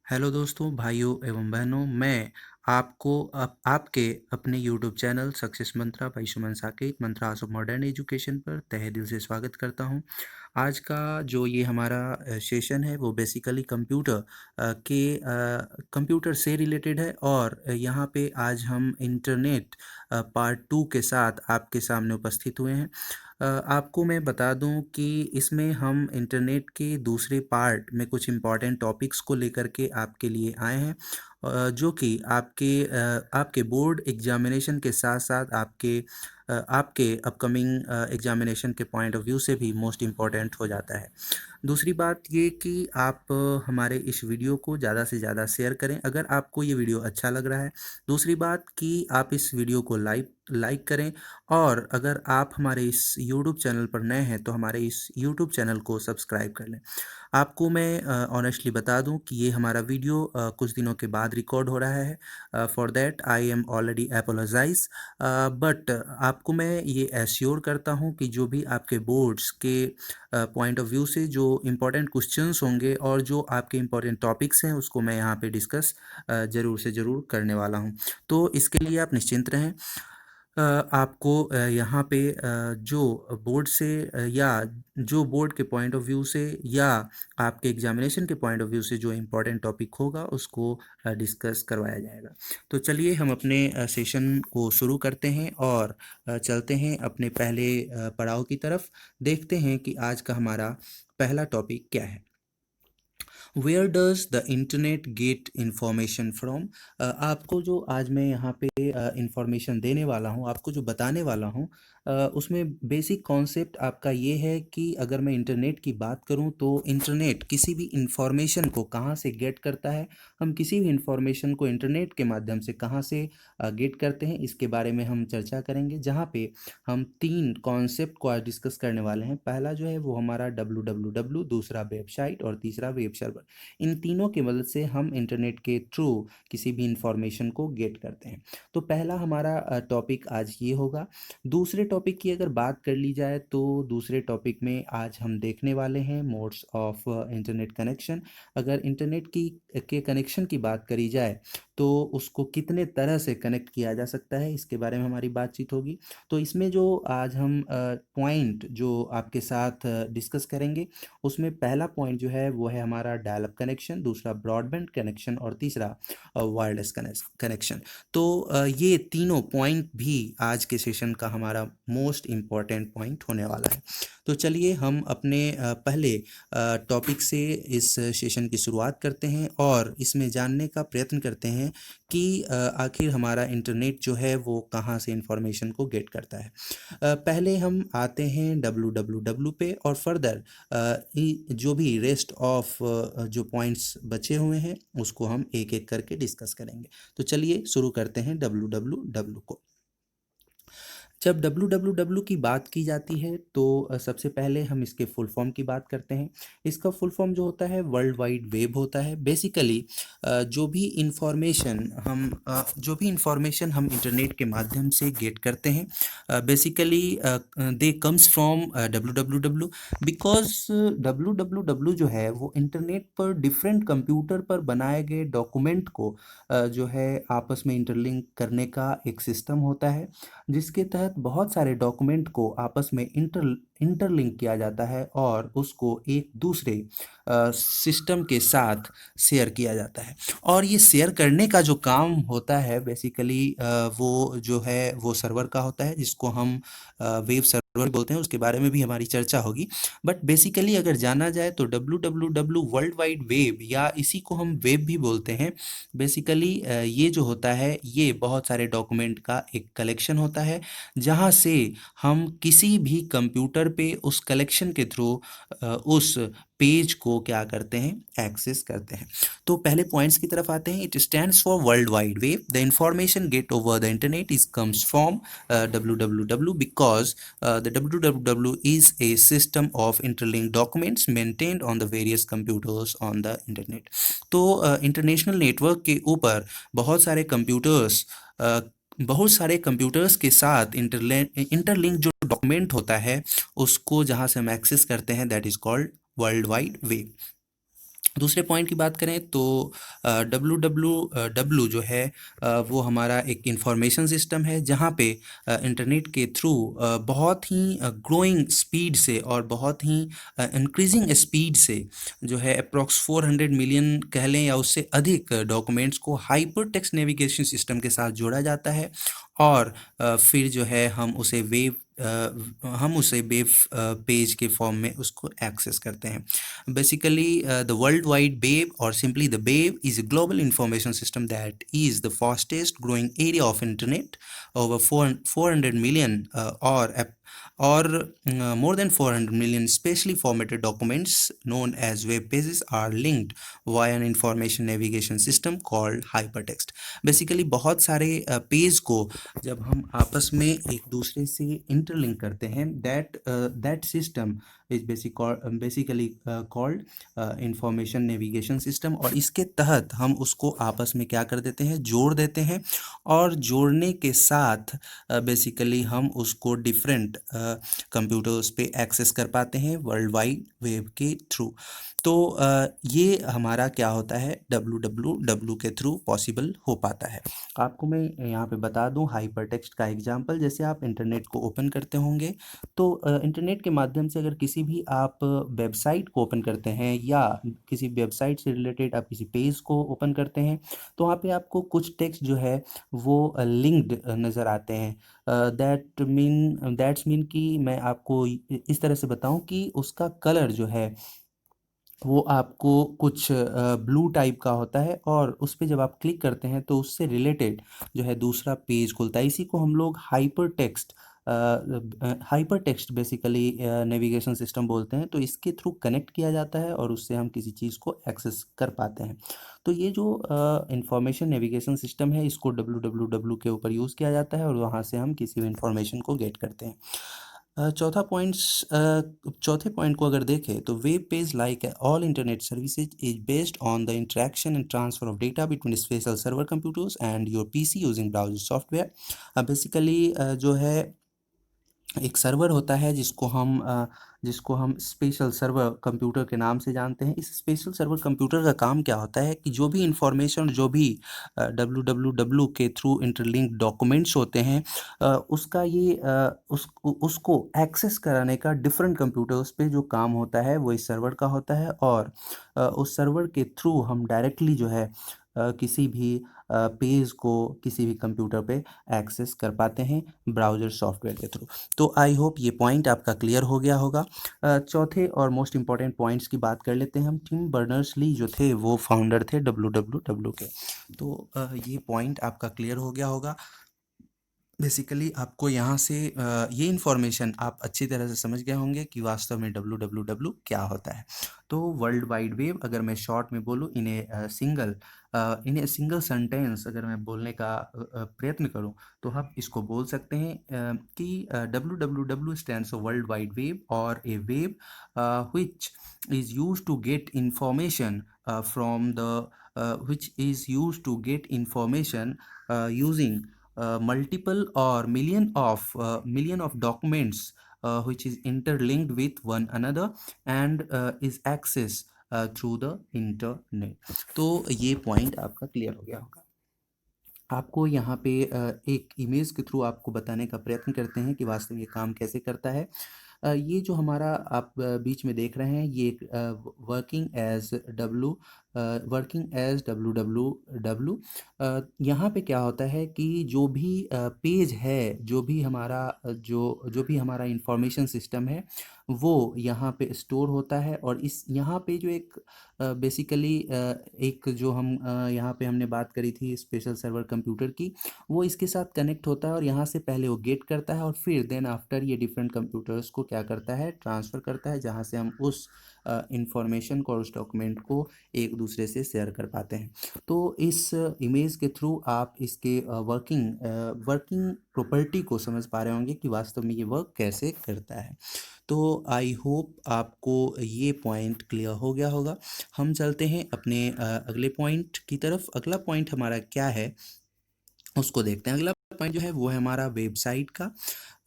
Hello दोस्तों, भाइयों एवं बहनों, मैं आपको आपके अपने YouTube channel success mantra by Suman Saket mantras of modern education पर तहे दिल से स्वागत करता हूं। आज का जो ये हमारा सेशन है वो बेसिकली कंप्यूटर से रिलेटेड है और यहाँ पे आज हम इंटरनेट पार्ट 2 के साथ आपके सामने उपस्थित हुए हैं। आपको मैं बता दूं कि इसमें हम इंटरनेट के दूसरे पार्ट में कुछ इम्पॉर्टेंट टॉपिक्स को लेकर के आपके लिए आए हैं, जो कि आपके बोर्ड एग्जामिनेशन के साथ साथ आपके अपकमिंग एग्जामिनेशन के पॉइंट ऑफ व्यू से भी मोस्ट इम्पॉर्टेंट हो जाता है। दूसरी बात ये कि आप हमारे इस वीडियो को ज़्यादा से ज़्यादा शेयर करें अगर आपको ये वीडियो अच्छा लग रहा है। दूसरी बात कि आप इस वीडियो को लाइक करें, और अगर आप हमारे इस YouTube चैनल पर नए हैं तो हमारे इस YouTube चैनल को सब्सक्राइब कर लें। आपको मैं ऑनेस्टली बता दूं कि ये हमारा वीडियो कुछ दिनों के बाद रिकॉर्ड हो रहा है। For that I am already apologize, but आपको मैं ये एश्योर करता हूं कि जो भी आपके बोर्ड्स के पॉइंट ऑफ व्यू से जो इम्पोर्टेंट क्वेश्चंस होंगे और जो आपके इम्पोर्टेंट टॉपिक्स हैं उसको मैं यहाँ पे डिस्कस ज़रूर से ज़रूर करने वाला हूँ। तो इसके लिए आप निश्चिंत रहें। आपको यहाँ पे जो बोर्ड से या जो बोर्ड के पॉइंट ऑफ व्यू से या आपके एग्जामिनेशन के पॉइंट ऑफ व्यू से जो इम्पोर्टेंट टॉपिक होगा उसको डिस्कस करवाया जाएगा। तो चलिए हम अपने सेशन को शुरू करते हैं और चलते हैं अपने पहले पड़ाव की तरफ। देखते हैं कि आज का हमारा पहला टॉपिक क्या है। Where does the internet get information from. आपको जो आज मैं यहाँ पे इंफॉर्मेशन देने वाला हूँ, आपको जो बताने वाला हूँ, उसमें बेसिक कॉन्सेप्ट आपका ये है कि अगर मैं इंटरनेट की बात करूँ तो इंटरनेट किसी भी इंफॉर्मेशन को कहाँ से गेट करता है, हम किसी भी इंफॉर्मेशन को इंटरनेट के माध्यम से कहाँ से गेट करते हैं, इसके बारे में हम चर्चा करेंगे। जहाँ पे हम तीन कॉन्सेप्ट को आज डिस्कस करने वाले हैं। पहला जो है वो हमारा www, दूसरा वेबसाइट और तीसरा वेब सर्वर। इन तीनों की मदद से हम इंटरनेट के थ्रू किसी भी इंफॉर्मेशन को गेट करते हैं। तो पहला हमारा टॉपिक आज ये होगा। दूसरे टॉपिक की अगर बात कर ली जाए तो दूसरे टॉपिक में आज हम देखने वाले हैं मोड्स ऑफ इंटरनेट कनेक्शन। अगर इंटरनेट की के कनेक्शन की बात करी जाए तो उसको कितने तरह से कनेक्ट किया जा सकता है, इसके बारे में हमारी बातचीत होगी। तो इसमें जो आज हम पॉइंट जो आपके साथ डिस्कस करेंगे, उसमें पहला पॉइंट जो है वो है हमारा डायल अप कनेक्शन, दूसरा ब्रॉडबैंड कनेक्शन और तीसरा वायरलेस कनेक्शन। तो ये तीनों पॉइंट भी आज के सेशन का हमारा मोस्ट इम्पॉर्टेंट पॉइंट होने वाला है। तो चलिए हम अपने पहले टॉपिक से इस सेशन की शुरुआत करते हैं और इसमें जानने का प्रयत्न करते हैं कि आखिर हमारा इंटरनेट जो है वो कहाँ से इंफॉर्मेशन को गेट करता है। पहले हम आते हैं www पे और फर्दर जो भी रेस्ट ऑफ जो पॉइंट्स बचे हुए हैं उसको हम एक एक करके डिस्कस करेंगे। तो चलिए शुरू करते हैं www को। जब www की बात की जाती है तो सबसे पहले हम इसके फुल फॉर्म की बात करते हैं। इसका फुल फॉर्म जो होता है वर्ल्ड वाइड वेब होता है। बेसिकली जो भी इंफॉर्मेशन हम इंटरनेट के माध्यम से गेट करते हैं, basically they comes from www, because www जो है वो इंटरनेट पर डिफरेंट कंप्यूटर पर बनाए गए डॉक्यूमेंट को जो है आपस में इंटरलिंक करने का एक सिस्टम होता है, जिसके तहत बहुत सारे डॉक्यूमेंट को आपस में इंटरलिंक किया जाता है और उसको एक दूसरे सिस्टम के साथ शेयर किया जाता है। और ये शेयर करने का जो काम होता है बेसिकली वो जो है वो सर्वर का होता है, जिसको हम वेब सर्वर बोलते हैं। उसके बारे में भी हमारी चर्चा होगी। बट बेसिकली अगर जाना जाए तो www वर्ल्ड वाइड वेब, या इसी को हम वेब भी बोलते हैं, बेसिकली ये जो होता है ये बहुत सारे डॉक्यूमेंट का एक कलेक्शन होता है, जहाँ से हम किसी भी कंप्यूटर पे उस कलेक्शन के थ्रू उस पेज को क्या करते हैं, एक्सेस करते हैं। तो पहले पॉइंट्स की तरफ आते हैं। It stands for world wide web. The information get over the internet is comes from www, because the www is a system of interlinked documents maintained on the various computers on the internet। तो international network के ऊपर बहुत सारे computers के साथ interlink जो document होता है उसको जहाँ से हम एक्सेस करते हैं, that is called world wide web. दूसरे पॉइंट की बात करें तो डब्ल्यू डब्ल्यू डब्ल्यू जो है वो हमारा एक इंफॉर्मेशन सिस्टम है जहाँ पे इंटरनेट के थ्रू बहुत ही ग्रोइंग स्पीड से और बहुत ही इंक्रीजिंग स्पीड से जो है अप्रॉक्स 400 मिलियन कह लें या उससे अधिक डॉक्यूमेंट्स को हाइपर टेक्स्ट नेविगेशन सिस्टम के साथ जोड़ा जाता है और फिर जो है हम उसे वेब पेज के फॉर्म में उसको एक्सेस करते हैं. Basically, the World Wide Web, or simply the web, is a global information system that is the fastest growing area of internet. Over 400 million or more than 400 million specially formatted documents known as web pages are linked via an information navigation system called hypertext. Basically, बहुत सारे page को जब हम आपस में एक दूसरे से इंटरलिंक करते हैं, that system is basically called information navigation system, और इसके तहत हम उसको आपस में क्या कर देते हैं, जोड़ देते हैं, और जोड़ने के साथ बेसिकली हम उसको डिफरेंट कंप्यूटर्स पे एक्सेस कर पाते हैं वर्ल्ड वाइड वेब के थ्रू. तो ये हमारा क्या होता है, डब्ल्यू के थ्रू पॉसिबल हो पाता है. आपको मैं यहाँ पे बता दूँ हाइपर टेक्स्ट का एग्जांपल. जैसे आप इंटरनेट को ओपन करते होंगे तो इंटरनेट के माध्यम से अगर किसी भी आप वेबसाइट को ओपन करते हैं या किसी वेबसाइट से रिलेटेड आप किसी पेज को ओपन करते हैं तो वहाँ पे आपको कुछ टेक्स्ट जो है वो लिंक्ड नज़र आते हैं. दैट्स मीन कि मैं आपको इस तरह से बताऊं कि उसका कलर जो है वो आपको कुछ ब्लू टाइप का होता है, और उस पे जब आप क्लिक करते हैं तो उससे रिलेटेड जो है दूसरा पेज खुलता है. इसी को हम लोग hyper text basically navigation system बोलते हैं. तो इसके थ्रू कनेक्ट किया जाता है और उससे हम किसी चीज़ को एक्सेस कर पाते हैं. तो ये जो इंफॉर्मेशन नेविगेशन सिस्टम है इसको डब्ल्यू के ऊपर यूज़ किया जाता है और वहाँ से हम किसी भी इंफॉर्मेशन को गेट करते हैं. चौथे पॉइंट को अगर देखें तो web page like all internet services is based on the interaction and transfer of data between special server computers and your PC using browser software. Basically जो है एक सर्वर होता है जिसको हम स्पेशल सर्वर कंप्यूटर के नाम से जानते हैं. इस स्पेशल सर्वर कंप्यूटर का काम क्या होता है कि जो भी इंफॉर्मेशन जो भी डब्ल्यू के थ्रू इंटरलिंक डॉक्यूमेंट्स होते हैं उसका ये उसको एक्सेस कराने का डिफरेंट कंप्यूटर्स पे जो काम होता है वो इस सर्वर का होता है. और उस सर्वर के थ्रू हम डायरेक्टली जो है किसी भी पेज को किसी भी कंप्यूटर पे एक्सेस कर पाते हैं ब्राउज़र सॉफ्टवेयर के थ्रू. तो आई होप ये पॉइंट आपका क्लियर हो गया होगा. चौथे और मोस्ट इम्पॉर्टेंट पॉइंट्स की बात कर लेते हैं हम. टिम बर्नर्स-ली जो थे वो फाउंडर थे डब्ल्यू के. तो ये पॉइंट आपका क्लियर हो गया होगा. बेसिकली आपको यहाँ से ये इन्फॉर्मेशन आप अच्छी तरह से समझ गए होंगे कि वास्तव में डब्ल्यू क्या होता है. तो वर्ल्ड वाइड वेब, अगर मैं शॉर्ट में बोलूँ, इन्हें सिंगल सेंटेंस अगर मैं बोलने का प्रयत्न करूँ तो हम इसको बोल सकते हैं कि W stands for world wide web, और ए web which is used to get information from the which is used to get information using multiple or million of documents which is interlinked with one another and is accessed through the internet. तो ये point आपका clear हो गया होगा. आपको यहाँ पे एक इमेज के थ्रू आपको बताने का प्रयत्न करते हैं कि वास्तव में ये काम कैसे करता है. ये जो हमारा आप बीच में देख रहे हैं ये एक वर्किंग एज डब्ल्यू. यहाँ पे क्या होता है कि जो भी पेज है, जो भी हमारा इंफॉर्मेशन सिस्टम है वो यहाँ पे स्टोर होता है. और इस यहाँ पे जो एक बेसिकली एक जो हम यहाँ पे हमने बात करी थी स्पेशल सर्वर कंप्यूटर की, वो इसके साथ कनेक्ट होता है और यहाँ से पहले वो गेट करता है और फिर देन आफ्टर ये डिफरेंट कंप्यूटर्स को क्या करता है, ट्रांसफ़र करता है, जहाँ से हम उस इंफॉर्मेशन को और उस डॉक्यूमेंट को एक दूसरे से शेयर कर पाते हैं. तो इस इमेज के थ्रू आप इसके वर्किंग प्रॉपर्टी को समझ पा रहे होंगे कि वास्तव में ये वर्क कैसे करता है. तो आई होप आपको ये पॉइंट क्लियर हो गया होगा. हम चलते हैं अपने अगले पॉइंट की तरफ. अगला पॉइंट हमारा क्या है उसको देखते हैं. अगला पॉइंट जो है वो है हमारा वेबसाइट का.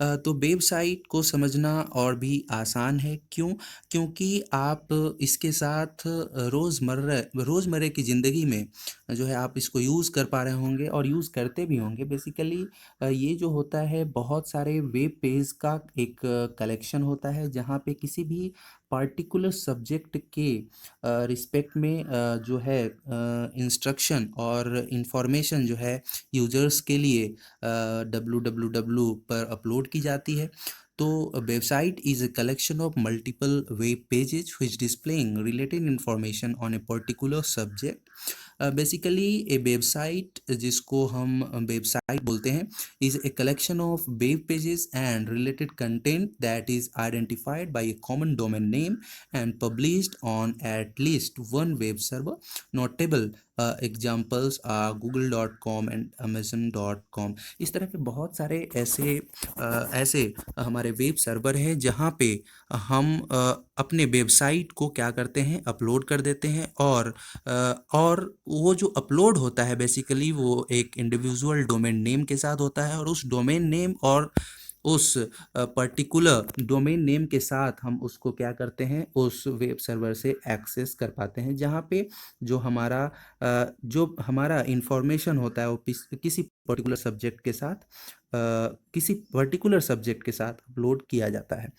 तो वेबसाइट को समझना और भी आसान है, क्यों? क्योंकि आप इसके साथ रोज़मर्रा की ज़िंदगी में जो है आप इसको यूज़ कर पा रहे होंगे और यूज़ करते भी होंगे। बेसिकली ये जो होता है बहुत सारे वेब पेज का एक कलेक्शन होता है, जहाँ पे किसी भी पार्टिकुलर सब्जेक्ट के रिस्पेक्ट में जो है इंस्ट्रक्शन और इंफॉर्मेशन जो है यूज़र्स के लिए www पर अपलोड की जाती है। तो website is a collection of multiple web pages which displaying related information on a particular subject। Basically a website, जिसको हम वेबसाइट बोलते हैं, is a collection of web pages and related content that is identified by a common domain name and published on at least one web server. Notable examples are google.com and amazon.com। इस तरह के बहुत सारे ऐसे हमारे web server हैं जहाँ पे हम अपने वेबसाइट को क्या करते हैं, अपलोड कर देते हैं। और वो जो अपलोड होता है बेसिकली वो एक इंडिविजुअल डोमेन नेम के साथ होता है, और उस डोमेन नेम और उस पर्टिकुलर डोमेन नेम के साथ हम उसको क्या करते हैं, उस वेब सर्वर से एक्सेस कर पाते हैं, जहाँ पे जो हमारा इंफॉर्मेशन होता है वो किसी पर्टिकुलर सब्जेक्ट के साथ अपलोड किया जाता है।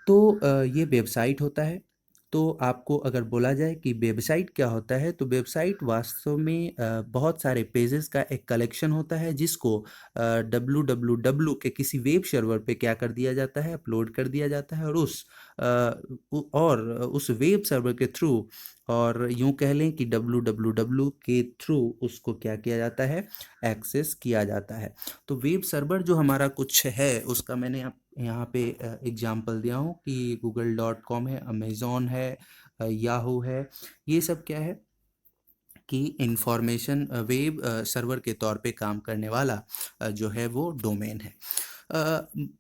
तो ये वेबसाइट होता है। तो आपको अगर बोला जाए कि वेबसाइट क्या होता है, तो वेबसाइट वास्तव में बहुत सारे पेजेस का एक कलेक्शन होता है, जिसको www के किसी वेब सर्वर पे क्या कर दिया जाता है, अपलोड कर दिया जाता है, और उस वेब सर्वर के थ्रू, और यूं कह लें कि www के थ्रू उसको क्या किया जाता है, एक्सेस किया जाता है। तो वेब सर्वर जो हमारा कुछ है उसका मैंने यहाँ पे एग्जाम्पल दिया हूँ कि google.com है, अमेज़ॉन है, याहू है। ये सब क्या है कि इंफॉर्मेशन वेब सर्वर के तौर पे काम करने वाला जो है वो डोमेन है।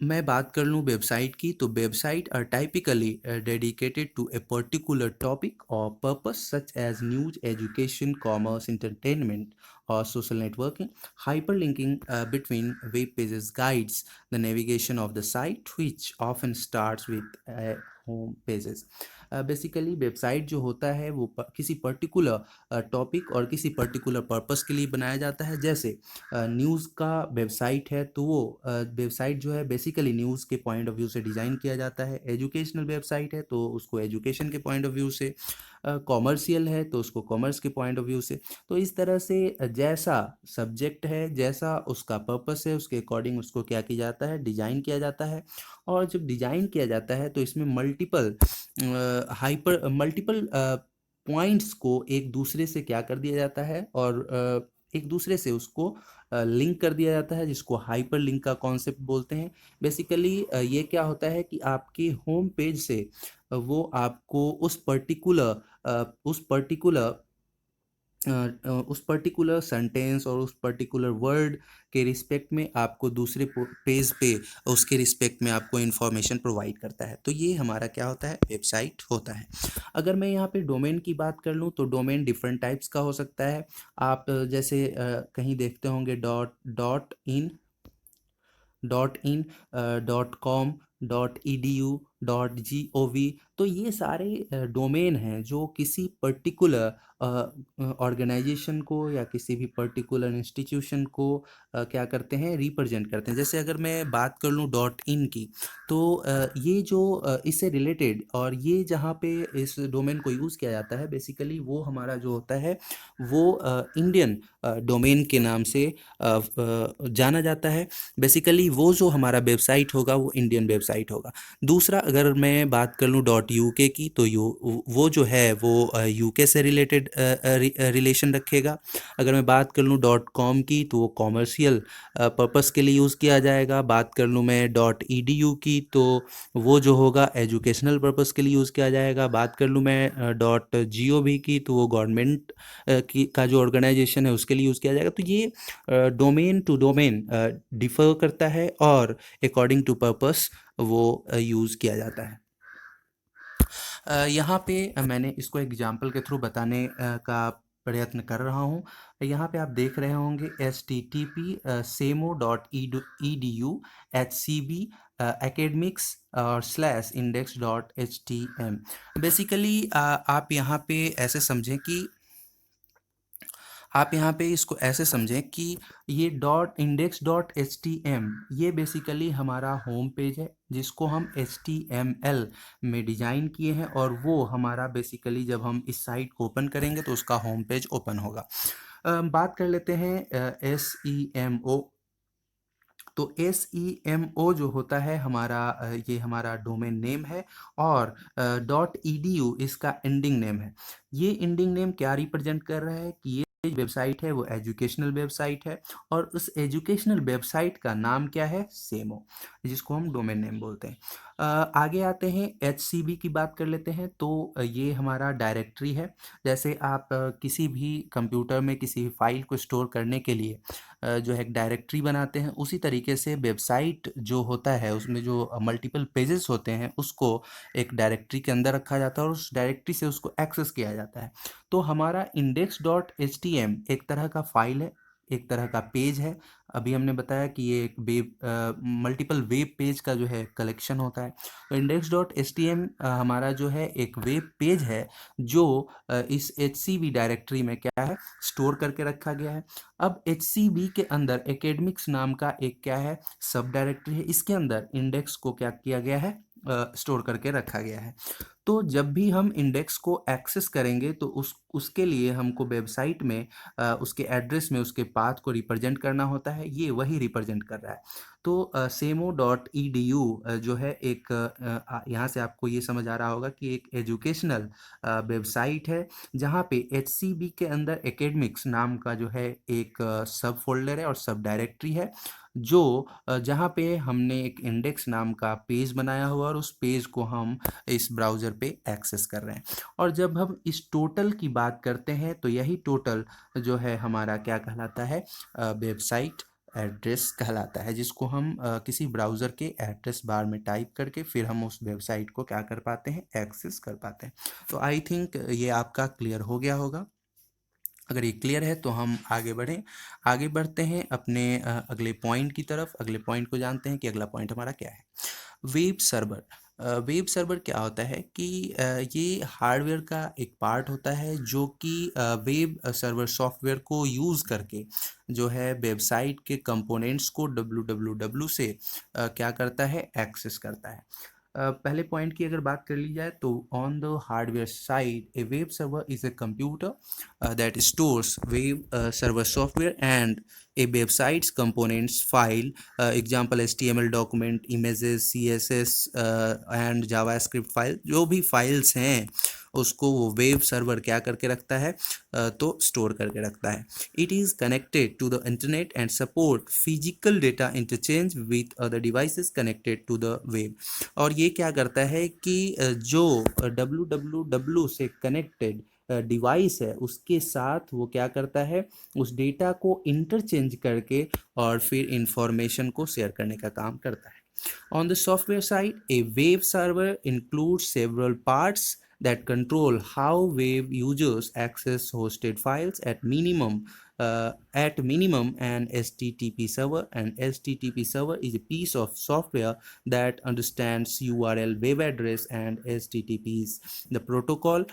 मैं बात कर लूँ वेबसाइट की, तो website are typically dedicated to a particular topic और purpose such as news, education, commerce, entertainment or social networking। Hyperlinking between web pages guides the navigation of the site, which often starts with home pages। Basically website जो होता है वो किसी particular topic और किसी particular purpose के लिए बनाया जाता है। जैसे न्यूज़ का वेबसाइट है तो वो वेबसाइट जो है बेसिकली न्यूज़ के पॉइंट ऑफ व्यू से डिज़ाइन किया जाता है। एजुकेशनल वेबसाइट है तो उसको एजुकेशन के पॉइंट ऑफ व्यू से, कॉमर्शियल है तो उसको कॉमर्स के पॉइंट ऑफ व्यू से। तो इस तरह से जैसा सब्जेक्ट है, जैसा उसका पर्पस है, उसके अकॉर्डिंग उसको क्या किया जाता है, डिज़ाइन किया जाता है। और जब डिज़ाइन किया जाता है तो इसमें मल्टीपल पॉइंट्स को एक दूसरे से क्या कर दिया जाता है, और एक दूसरे से उसको लिंक कर दिया जाता है, जिसको हाइपर लिंक का कॉन्सेप्ट बोलते हैं। बेसिकली ये क्या होता है कि आपके होम पेज से वो आपको उस पर्टिकुलर सेंटेंस और उस पर्टिकुलर वर्ड के रिस्पेक्ट में आपको दूसरे पेज पे उसके रिस्पेक्ट में आपको इन्फॉर्मेशन प्रोवाइड करता है। तो ये हमारा क्या होता है, वेबसाइट होता है। अगर मैं यहाँ पे डोमेन की बात कर लूँ तो डोमेन डिफरेंट टाइप्स का हो सकता है। आप जैसे कहीं देखते होंगे dot in, .com, .edu, .gov। तो ये सारे डोमेन हैं जो किसी पर्टिकुलर ऑर्गेनाइजेशन को या किसी भी पर्टिकुलर इंस्टीट्यूशन को क्या करते हैं, रिप्रेजेंट करते हैं। जैसे अगर मैं बात कर लूँ .in की, तो ये जो इससे रिलेटेड और ये जहाँ पे इस डोमेन को यूज़ किया जाता है बेसिकली वो हमारा जो होता है वो इंडियन डोमेन के नाम से जाना जाता है। बेसिकली वो जो हमारा वेबसाइट होगा वो इंडियन वेबसाइट होगा। दूसरा अगर मैं बात कर लूँ .uk की, तो वो जो है वो यूके से रिलेटेड रिलेशन रखेगा। अगर मैं बात कर लूँ .com की, तो वो कॉमर्शियल पर्पस के लिए यूज़ किया जाएगा। बात कर लूँ मैं .edu की, तो वो जो होगा एजुकेशनल पर्पस के लिए यूज़ किया जाएगा। बात कर लूँ मैं .gov की, तो वो गवर्नमेंट की का जो ऑर्गेनाइजेशन है उसके लिए यूज़ किया जाएगा। तो ये डोमेन टू डोमेन डिफ़र करता है और अकॉर्डिंग टू पर्पस वो यूज़ किया जाता है। यहाँ पे मैंने इसको एग्जाम्पल के थ्रू बताने का प्रयत्न कर रहा हूँ। यहाँ पे आप देख रहे होंगे http://semo.edu/hcb academics और /index.htm। बेसिकली आप यहाँ पे ऐसे समझें कि आप यहाँ पे इसको ऐसे समझें कि ये dot index dot H T M ये बेसिकली हमारा होम पेज है जिसको हम एच टी एम एल में डिज़ाइन किए हैं, और वो हमारा बेसिकली जब हम इस साइट को ओपन करेंगे तो उसका होम पेज ओपन होगा। बात कर लेते हैं एस ई एम ओ। तो एस ई एम ओ जो होता है हमारा ये हमारा डोमेन नेम है, और डॉट ई डी यू इसका एंडिंग नेम है। ये एंडिंग नेम क्या रिप्रेजेंट कर रहा है कि ये वेबसाइट है वो एजुकेशनल वेबसाइट है, और उस एजुकेशनल वेबसाइट का नाम क्या है, सेमो, जिसको हम डोमेन नेम बोलते हैं। आगे आते हैं एच सी बी की बात कर लेते हैं। तो ये हमारा डायरेक्टरी है। जैसे आप किसी भी कंप्यूटर में किसी भी फाइल को स्टोर करने के लिए जो है एक डायरेक्टरी बनाते हैं, उसी तरीके से वेबसाइट जो होता है उसमें जो मल्टीपल पेजेस होते हैं उसको एक डायरेक्टरी के अंदर रखा जाता है और उस डायरेक्टरी से उसको एक्सेस किया जाता है। तो हमारा index dot H T M एक तरह का फाइल है, एक तरह का पेज है। अभी हमने बताया कि ये एक वेब मल्टीपल वेब पेज का जो है कलेक्शन होता है। तो index dot H T M हमारा जो है एक वेब पेज है जो इस एच सी बी डायरेक्टरी में क्या है, स्टोर करके रखा गया है। अब एच सी बी के अंदर एकेडमिक्स नाम का एक क्या है, सब डायरेक्टरी है। इसके अंदर इंडेक्स को क्या किया गया है, स्टोर करके रखा गया है। तो जब भी हम इंडेक्स को एक्सेस करेंगे तो उसके लिए हमको वेबसाइट में उसके एड्रेस में उसके पाथ को रिप्रेजेंट करना होता है। ये वही रिप्रेजेंट कर रहा है। तो सेमो डॉट ई डी यू जो है एक यहाँ से आपको ये समझ आ रहा होगा कि एक एजुकेशनल वेबसाइट है जहाँ पे एच सी बी के अंदर एकेडमिक्स नाम का जो है एक सब फोल्डर है और सब डायरेक्टरी है, जो जहाँ पे हमने एक इंडेक्स नाम का पेज बनाया हुआ और उस पेज को हम इस ब्राउज़र पे एक्सेस कर रहे हैं। और जब हम इस टोटल की बात करते हैं तो यही टोटल जो है हमारा क्या कहलाता है, वेबसाइट एड्रेस कहलाता है, जिसको हम किसी ब्राउज़र के एड्रेस बार में टाइप करके फिर हम उस वेबसाइट को क्या कर पाते हैं, एक्सेस कर पाते हैं। तो आई थिंक ये आपका क्लियर हो गया होगा। अगर ये क्लियर है तो हम आगे बढ़ें। आगे बढ़ते हैं अपने अगले पॉइंट की तरफ। अगले पॉइंट को जानते हैं कि अगला पॉइंट हमारा क्या है। Web server. वेब सर्वर क्या होता है कि ये हार्डवेयर का एक पार्ट होता है जो कि वेब सर्वर सॉफ्टवेयर को यूज़ करके जो है वेबसाइट के कंपोनेंट्स को www से क्या करता है, एक्सेस करता है। पहले पॉइंट की अगर बात कर ली जाए तो on the hardware side A web server is a computer that stores web server software and a website's components file, example HTML document, images, CSS and JavaScript file, जो भी फाइल्स हैं उसको वो वेब सर्वर क्या करके रखता है, तो स्टोर करके रखता है। It is connected to the internet and support physical data interchange with other devices connected to the web. और ये क्या करता है कि जो www से कनेक्टेड डिवाइस है उसके साथ वो क्या करता है, उस डेटा को इंटरचेंज करके और फिर इंफॉर्मेशन को शेयर करने का काम करता है। On the software side, a web server includes several parts that control how web users access hosted files. At minimum, an HTTP server. An HTTP server is a piece of software that understands URL, web address, and HTTP is the protocol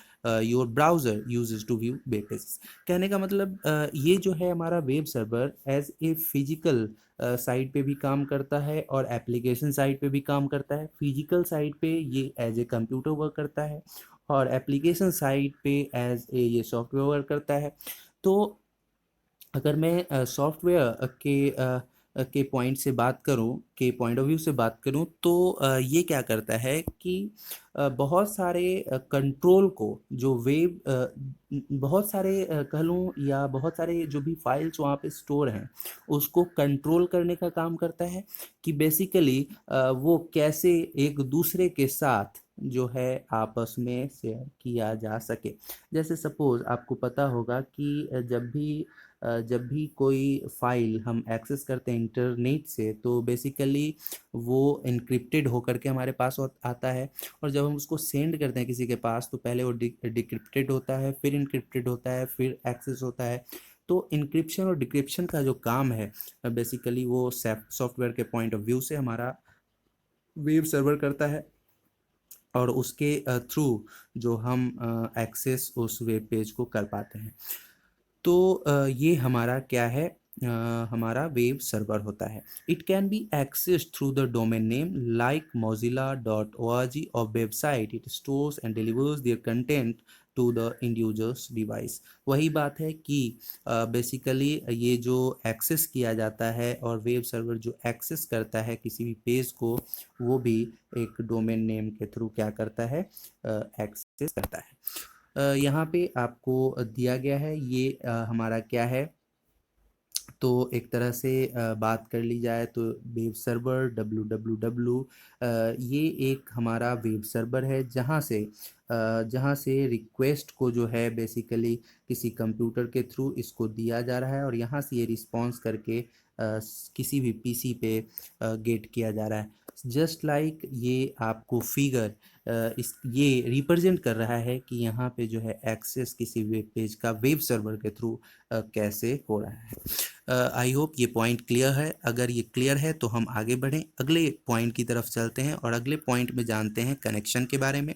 your browser uses to view web pages. कहने का मतलब ये जो है हमारा web server as a physical side पे भी काम करता है और एप्लीकेशन साइड पे भी काम करता है। फिजिकल साइड पे ये एज ए कंप्यूटर वर्क करता है और एप्लीकेशन साइड पे एज ए ये सॉफ्टवेयर वर्क करता है। तो अगर मैं सॉफ्टवेयर के पॉइंट से बात करूं, के पॉइंट ऑफ व्यू से बात करूं, तो ये क्या करता है कि बहुत सारे कंट्रोल को जो वेब बहुत सारे कह लूँ या बहुत सारे जो भी फाइल्स वहाँ पे स्टोर हैं उसको कंट्रोल करने का काम करता है कि बेसिकली वो कैसे एक दूसरे के साथ जो है आपस में शेयर किया जा सके। जैसे सपोज आपको पता होगा कि जब भी जब भी कोई फाइल हम एक्सेस करते हैं इंटरनेट से तो बेसिकली वो इनक्रिप्टेड होकर के हमारे पास आता है, और जब हम उसको सेंड करते हैं किसी के पास तो पहले वो डिक्रिप्टेड होता है, फिर इनक्रिप्टेड होता है, फिर एक्सेस होता है। तो इनक्रिप्शन और डिक्रिप्शन का जो काम है बेसिकली वो सॉफ्टवेयर के पॉइंट ऑफ व्यू से हमारा वेब सर्वर करता है, और उसके थ्रू जो हम एक्सेस उस वेब पेज को कर पाते हैं। तो ये हमारा क्या है, हमारा वेब सर्वर होता है। It can be access through the domain name like mozilla.org और website. It stores and delivers their content to the end users device. वही बात है कि बेसिकली ये जो एक्सेस किया जाता है और वेब सर्वर जो एक्सेस करता है किसी भी पेज को, वो भी एक डोमेन नेम के थ्रू क्या करता है, एक्सेस करता है। यहाँ पे आपको दिया गया है ये हमारा क्या है, तो एक तरह से बात कर ली जाए तो वेब सर्वर www ये एक हमारा वेब सर्वर है जहाँ से रिक्वेस्ट को जो है बेसिकली किसी कंप्यूटर के थ्रू इसको दिया जा रहा है, और यहाँ से ये रिस्पॉन्स करके किसी भी पीसी पे गेट किया जा रहा है। जस्ट लाइक ये आपको फिगर इस ये रिप्रेजेंट कर रहा है कि यहाँ पे जो है एक्सेस किसी वेब पेज का वेब सर्वर के थ्रू कैसे हो रहा है। आई होप ये पॉइंट क्लियर है। अगर ये क्लियर है तो हम आगे बढ़ें, अगले पॉइंट की तरफ चलते हैं और अगले पॉइंट में जानते हैं कनेक्शन के बारे में।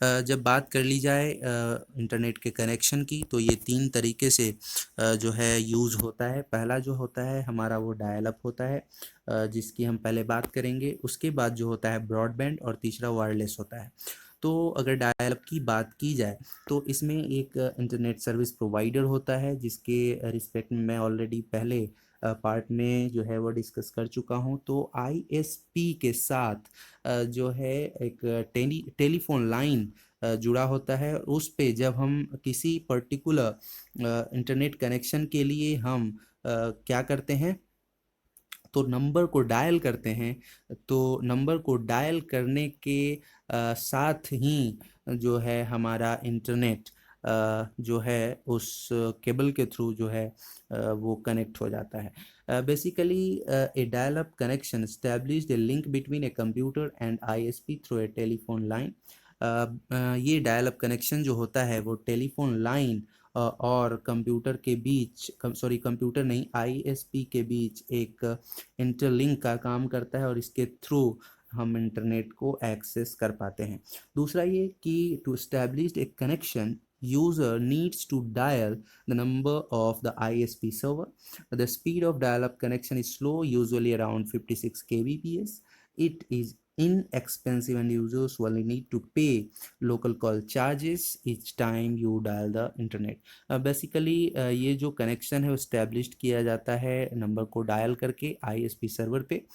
जब बात कर ली जाए इंटरनेट के कनेक्शन की तो ये 3 तरीके से जो है यूज़ होता है। पहला जो होता है हमारा वो डायल अप होता है, जिसकी हम पहले बात करेंगे। उसके बाद जो होता है ब्रॉडबैंड, और तीसरा वायरलेस होता है। तो अगर डायल अप की बात की जाए तो इसमें एक इंटरनेट सर्विस प्रोवाइडर होता है, जिसके रिस्पेक्ट में मैं ऑलरेडी पहले पार्ट में जो है वो डिस्कस कर चुका हूँ। तो आईएसपी के साथ जो है एक टेलीफोन लाइन जुड़ा होता है। उस पे जब हम किसी पर्टिकुलर इंटरनेट कनेक्शन के लिए हम क्या करते हैं, तो नंबर को डायल करते हैं। तो नंबर को डायल करने के साथ ही जो है हमारा इंटरनेट जो है उस केबल के थ्रू जो है वो कनेक्ट हो जाता है। Basically A dial up connection established A link between a computer and ISP through a telephone line. ये डायल अप कनेक्शन जो होता है वो टेलीफोन लाइन और कंप्यूटर के बीच, कंप्यूटर नहीं, आईएसपी के बीच एक इंटरलिंक का काम करता है, और इसके थ्रू हम इंटरनेट को एक्सेस कर पाते हैं। दूसरा ये कि to establish a connection user needs to dial the number of the ISP server. The speed of dial-up connection is slow, usually around 56 kbps. It is inexpensive and users only need to pay local call charges each time you dial the internet. Basically ये जो connection है वो established किया जाता है number को dial करके ISP server पे।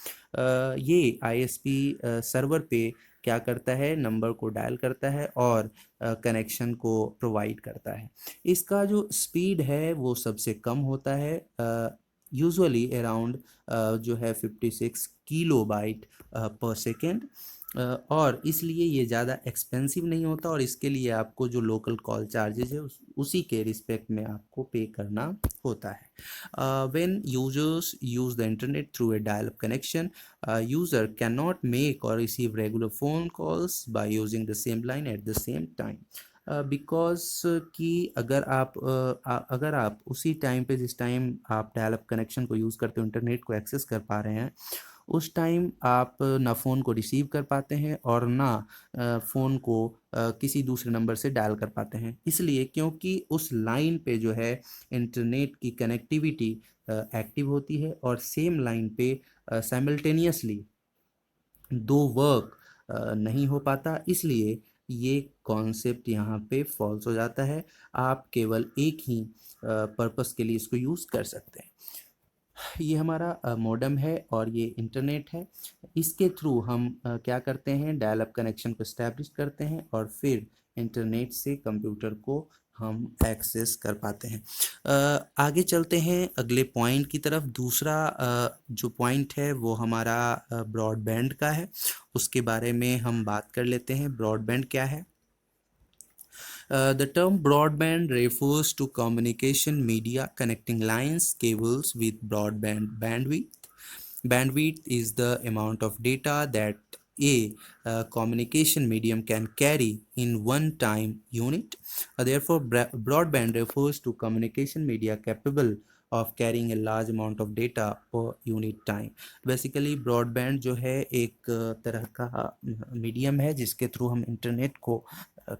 ये आईएसपी सर्वर पे क्या करता है, नंबर को डायल करता है और कनेक्शन को प्रोवाइड करता है। इसका जो स्पीड है वो सबसे कम होता है, यूजुअली अराउंड जो है 56 किलोबाइट पर सेकेंड, और इसलिए ये ज़्यादा एक्सपेंसिव नहीं होता, और इसके लिए आपको जो लोकल कॉल चार्जेज है उसी के रिस्पेक्ट में आपको पे करना होता है। When users use the internet through a dial up connection, user can not make or receive regular phone calls by using the same line at the same time. Because कि अगर आप उसी टाइम पे जिस टाइम आप dial up connection को use करते हो, इंटरनेट को एक्सेस कर पा रहे हैं, उस टाइम आप ना फ़ोन को रिसीव कर पाते हैं और ना फ़ोन को किसी दूसरे नंबर से डायल कर पाते हैं। इसलिए क्योंकि उस लाइन पे जो है इंटरनेट की कनेक्टिविटी एक्टिव होती है, और सेम लाइन पे साइमल्टेनियसली दो वर्क नहीं हो पाता, इसलिए ये कॉन्सेप्ट यहाँ पे फॉल्स हो जाता है। आप केवल एक ही पर्पस के लिए इसको यूज़ कर सकते हैं। ये हमारा मॉडेम है और ये इंटरनेट है। इसके थ्रू हम क्या करते हैं, डायल अप कनेक्शन को इस्टेब्लिश करते हैं और फिर इंटरनेट से कंप्यूटर को हम एक्सेस कर पाते हैं। आगे चलते हैं अगले पॉइंट की तरफ। दूसरा जो पॉइंट है वो हमारा ब्रॉडबैंड का है। उसके बारे में हम बात कर लेते हैं। ब्रॉडबैंड क्या है? The term broadband refers to communication media connecting lines, cables with broadband bandwidth. Bandwidth is the amount of data that a communication medium can carry in one time unit. Therefore, broadband refers to communication media capable of carrying a large amount of data per unit time. Basically broadband जो है एक तरह का medium है जिसके through हम internet को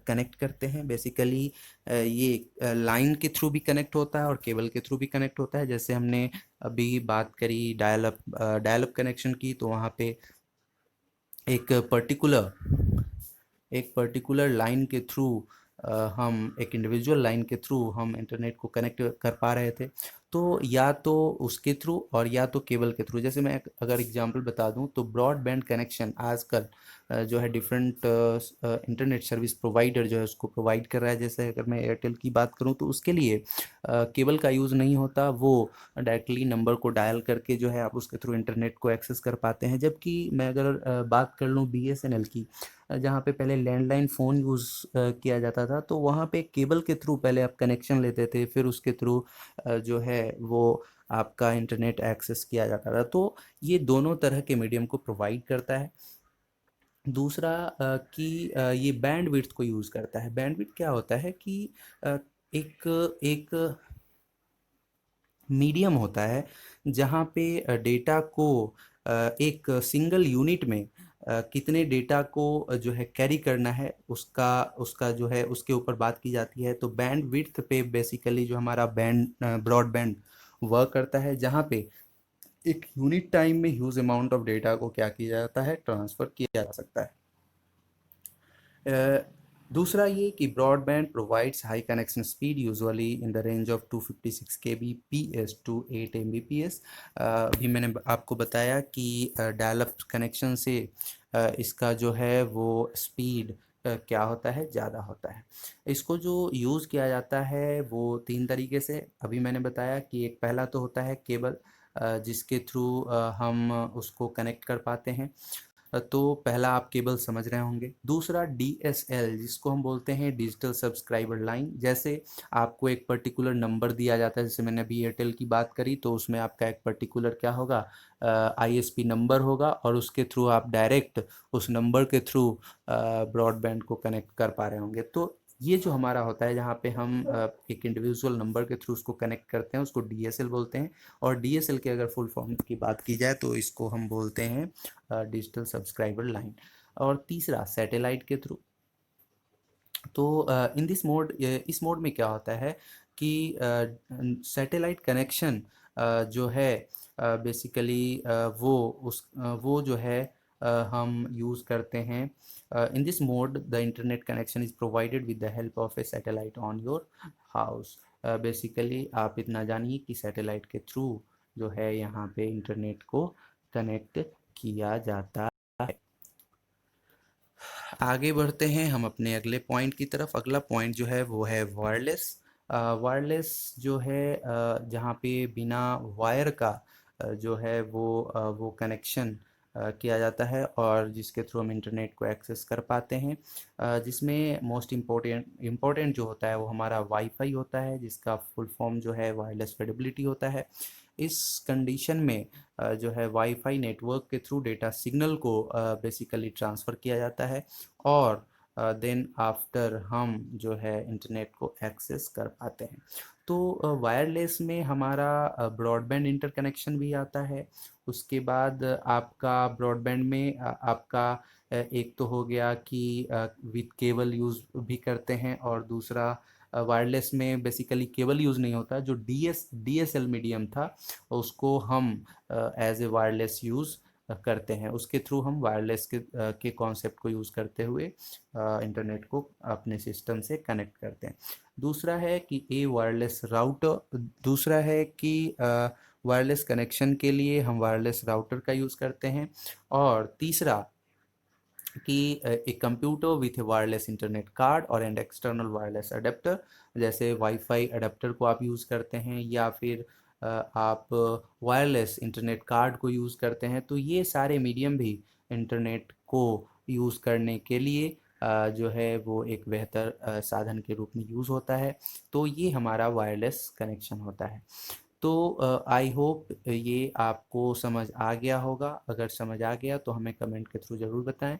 connect करते हैं। बेसिकली ये लाइन के थ्रू भी कनेक्ट होता है और केबल के थ्रू भी कनेक्ट होता है। जैसे हमने अभी बात करी डायल अप कनेक्शन की, तो वहाँ पे एक पर्टिकुलर लाइन के थ्रू हम एक इंडिविजुअल लाइन के थ्रू हम इंटरनेट को कनेक्ट कर पा रहे थे। तो या तो उसके थ्रू और या तो केबल के थ्रू। जैसे मैं अगर एग्जांपल बता दूं तो ब्रॉडबैंड कनेक्शन आजकल जो है डिफरेंट इंटरनेट सर्विस प्रोवाइडर जो है उसको प्रोवाइड कर रहा है। जैसे अगर मैं एयरटेल की बात करूं तो उसके लिए केबल का यूज़ नहीं होता, वो डायरेक्टली नंबर को डायल करके जो है आप उसके थ्रू इंटरनेट को एक्सेस कर पाते हैं। जबकि मैं अगर बात कर लूँ बीएसएनएल की, जहाँ पे पहले लैंडलाइन फ़ोन यूज़ किया जाता था, तो वहाँ पे केबल के थ्रू पहले आप कनेक्शन लेते थे, फिर उसके थ्रू जो है वो आपका इंटरनेट एक्सेस किया जाता था। तो ये दोनों तरह के मीडियम को प्रोवाइड करता है। दूसरा कि ये बैंडविड्थ को यूज़ करता है। बैंडविड्थ क्या होता है कि अ, एक एक मीडियम होता है जहाँ पे डेटा को एक सिंगल यूनिट में कितने डेटा को जो है कैरी करना है उसका उसका जो है उसके ऊपर बात की जाती है। तो बैंड विड्थ पे बेसिकली जो हमारा ब्रॉडबैंड वर्क करता है, जहाँ पे एक यूनिट टाइम में ह्यूज अमाउंट ऑफ डेटा को क्या किया जाता है, ट्रांसफ़र किया जा सकता है। दूसरा ये कि broadband provides high connection speed usually in the range of 256 kbps to 8 mbps। अभी मैंने आपको बताया कि डायल अप कनेक्शन से इसका जो है वो स्पीड क्या होता है, ज़्यादा होता है। इसको जो यूज़ किया जाता है वो तीन तरीके से अभी मैंने बताया कि एक पहला तो होता है केबल, जिसके थ्रू हम उसको कनेक्ट कर पाते हैं। तो पहला आप केबल समझ रहे होंगे। दूसरा डीएसएल जिसको हम बोलते हैं डिजिटल सब्सक्राइबर लाइन। जैसे आपको एक पर्टिकुलर नंबर दिया जाता है, जैसे मैंने अभी एयरटेल की बात करी, तो उसमें आपका एक पर्टिकुलर क्या होगा, आईएसपी नंबर होगा और उसके थ्रू आप डायरेक्ट उस नंबर के थ्रू ब्रॉडबैंड को कनेक्ट कर पा रहे होंगे। तो ये जो हमारा होता है जहाँ पे हम एक इंडिविजुअल नंबर के थ्रू उसको कनेक्ट करते हैं, उसको डीएसएल बोलते हैं। और डीएसएल के अगर फुल फॉर्म की बात की जाए तो इसको हम बोलते हैं डिजिटल सब्सक्राइबर लाइन। और तीसरा सैटेलाइट के थ्रू। तो इन दिस मोड इस मोड में क्या होता है कि सैटेलाइट कनेक्शन जो है बेसिकली वो जो है हम यूज़ करते हैं। In this mode the internet connection is provided with the help of A satellite on your house. Basically आप इतना जानिए कि सैटेलाइट के थ्रू जो है यहाँ पे इंटरनेट को कनेक्ट किया जाता है। आगे बढ़ते हैं हम अपने अगले पॉइंट की तरफ। अगला पॉइंट जो है वो है वायरलेस। वायरलेस जो है जहाँ पे बिना वायर का जो है वो कनेक्शन किया जाता है और जिसके थ्रू हम इंटरनेट को एक्सेस कर पाते हैं। जिसमें मोस्ट इम्पोर्टेंट जो होता है वो हमारा वाईफाई होता है, जिसका फुल फॉर्म जो है वायरलेस फिडेबिलिटी होता है। इस कंडीशन में जो है वाईफाई नेटवर्क के थ्रू डेटा सिग्नल को बेसिकली ट्रांसफ़र किया जाता है और देन आफ्टर हम जो है इंटरनेट को एक्सेस कर पाते हैं। तो वायरलेस में हमारा ब्रॉडबैंड इंटरकनेक्शन भी आता है। उसके बाद आपका ब्रॉडबैंड में आपका एक तो हो गया कि विद केबल यूज़ भी करते हैं और दूसरा वायरलेस में बेसिकली केबल यूज़ नहीं होता। जो डीएसएल मीडियम था उसको हम एज ए वायरलेस यूज़ करते हैं। उसके थ्रू हम वायरलेस के कॉन्सेप्ट को यूज़ करते हुए इंटरनेट को अपने सिस्टम से कनेक्ट करते हैं। दूसरा है कि वायरलेस राउटर। दूसरा है कि वायरलेस कनेक्शन के लिए हम वायरलेस राउटर का यूज़ करते हैं। और तीसरा कि एक computer with A wireless internet card और एंड एक्सटर्नल वायरलेस अडेप्टर। जैसे वाईफाई अडेप्टर को आप यूज़ करते हैं या फिर आप वायरलेस इंटरनेट कार्ड को यूज़ करते हैं। तो ये सारे मीडियम भी इंटरनेट को यूज़ करने के लिए जो है वो एक बेहतर साधन के रूप में यूज़ होता है। तो ये हमारा वायरलेस कनेक्शन होता है। तो आई होप ये आपको समझ आ गया होगा। अगर समझ आ गया तो हमें कमेंट के थ्रू ज़रूर बताएं।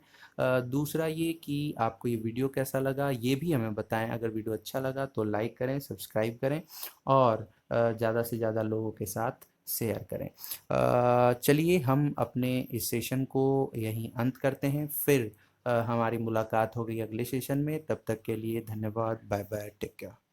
दूसरा ये कि आपको ये वीडियो कैसा लगा ये भी हमें बताएं। अगर वीडियो अच्छा लगा तो लाइक करें, सब्सक्राइब करें और ज़्यादा से ज़्यादा लोगों के साथ शेयर करें। चलिए हम अपने इस सेशन को यहीं अंत करते हैं। फिर हमारी मुलाकात होगी अगले सेशन में। तब तक के लिए धन्यवाद। Bye bye, take care.